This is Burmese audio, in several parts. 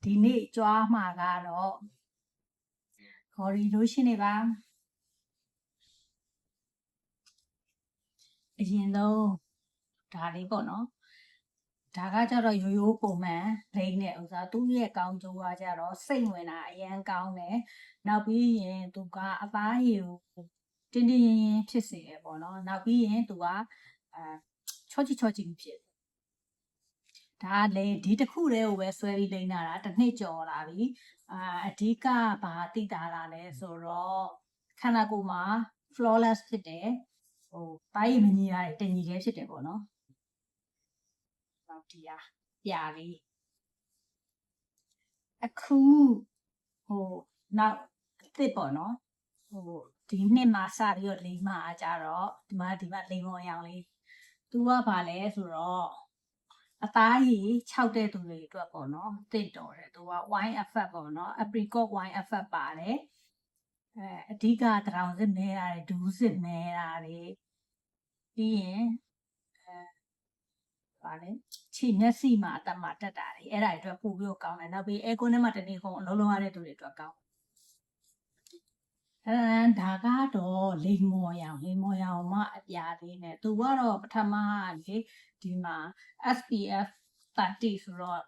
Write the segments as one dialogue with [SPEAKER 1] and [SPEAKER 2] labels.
[SPEAKER 1] ဒီနေ့ကြွားမှာကတော့ခေါ်ရီလို့ရှိနေပါအရင်ဆုံးဒါလေးပေါ့နော်ဒါကကြတော့ရိုးရိုးပုံမှန်လိမ့်တဲ့ဥစားသူ့ရဲ့ကောင်းကျိုးကကြတော့စိတ်ဝင်တာအရန်ကောင်းတယ်နောက်ပြီးရင်သူကအသားရည်ကိုတင်းတင်းရင်ရင်ဖြစ်စေတယ်ပေါ့နော်နောက်ပြီးရင်သူကချောချီဖြစ်ဒါလည်းဒီတစ်ခုတည်းကိုပဲဆွဲပြီးလိမ့်တာတစ်နှစ်ကျော်လာပြီအဓိကဘာသိတာလာလဲဆိုတော့ခန္ဓာကိုယ်မှာ flawless ဖြစ်တယ်တိုင်းမညီတာတညီတည်းဖြစ်တယ်ပေါ့နော်ဒီဟာပြလေးအခုနောက်အစ်စ်ပေါ့နော်ဒီနှစ်မှာစပြီးတော့လိမ့်မှာကြတော့ဒီမှာလိမ္မော်ရောင်လေးသူကဘာလဲဆိုတော့အသားရည်6တဲ့သူတွေအတွက်ပေါ့နော်သိတော်တယ်သူက wine effect ပေါ့နော် apricot wine effect ပါတယ်အဓိကတရောင်စစ်မဲတာတွေဒူးစစ်မဲတာတွေပြီးရင်ပါလေခြေမျက်စိမှာအသက်မှာတက်တာတွေအဲ့ဒါတွေအတွက်ပို့ပြီးတော့ကောင်းတယ်နောက်ပြီးအဲကွန်းထဲမှာတနေ့ကုန်အလုံးလုံးရတဲ့သူတွေအတွက်ကောင်းဒါကတော့လိမ္မော်ရောင်မှအပြာလေးနဲ့သူကတော့ပထမလေဒီမှာ SPF 30ဆိုတော့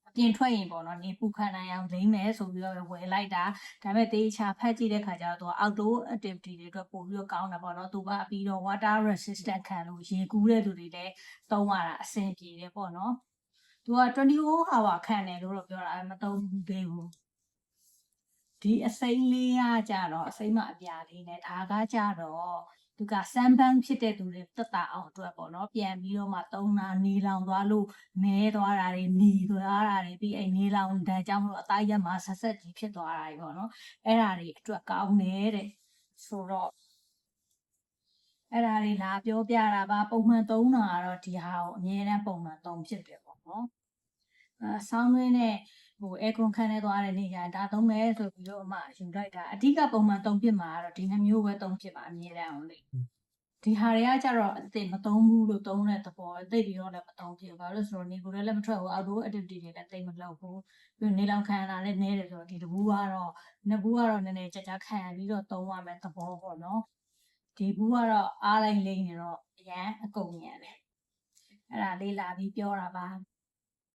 [SPEAKER 1] အပြင်ထွက်ရင်ပေါ့နော်နေပူခံနိုင်အောင်လိမ့်မယ်ဆိုပြီးတော့ဝယ်လိုက်တာဒါပေမဲ့တေးချာဖတ်ကြည့်တဲ့ခါကျတော့သူက outdoor activity တွေအတွက်ပို့ပြီးတော့ကောင်းတာပေါ့နော်သူကပြီးတော့ water resistant ခံလို့ရေကူးတဲ့သူတွေလည်းသုံးရတာအဆင်ပြေတယ်ပေါ့နော်သူက24 hour ခံတယ်လို့တော့ပြောတာမသုံးသေးဘူးဒီအစိမ်းလေးကကြတော့အစိမ်းမအပြာလေးနဲ့ဒါကကြတော့သူက sunburn ဖြစ်တဲ့သူတွေတက်တာအောင်အတွက်ပေါ့နော်ပြန်ပြီးတော့မှသုံးတာနေလောင်သွားလို့မဲသွားတာတွေหนีသွားတာတွေပြီးနေလောင်တဲ့ကြောင့်မလို့အသားရက်မှာဆက်ဆက်ကြီးဖြစ်သွားတာတွေပေါ့နော်အဲ့ဒါတွေအတွက်ကောင်းတယ်တဲ့ဆိုတော့အဲ့ဒါတွေလာပြောပြတာပါပုံမှန်သုံးတာကတော့ဒီဟာကိုအများနဲ့ပုံမှန်သုံးဖြစ်တယ်ပေါ့နော်ဆောင်းတွင်းနဲ့အဲကွန်ခန်းထဲသွားတဲ့နေကြဒါသုံးမယ်ဆိုပြီးတော့မှယူလိုက်တာအဓိကပုံမှန်သုံးဖြစ်မှာကတော့ဒီနှမျိုးပဲသုံးဖြစ်ပါအမြဲတမ်းအောင်လေဒီဟာတွေကကြတော့အသိမသုံးဘူးလို့သုံးတဲ့သဘောသိပြီးတော့လည်းမသုံးဖြစ်ဘာလို့ဆိုတော့နေကိုလည်းမထွက်ဘူး outdoor activity တွေလည်းသိမလုပ်ဘူးပြီးနေလောင်ခံရတာလည်းနည်းတယ်ဆိုတော့ဒီတဘူးကတော့နည်းနည်းကြာခံပြီးတော့သုံးရမယ်သဘောပေါ့နော်ဒီဘူးကတော့အားလိုက်လိမ့်နေတော့အရန်အကုန်ညံတယ်အဲ့ဒါလေးလာပြီးပြောတာပါ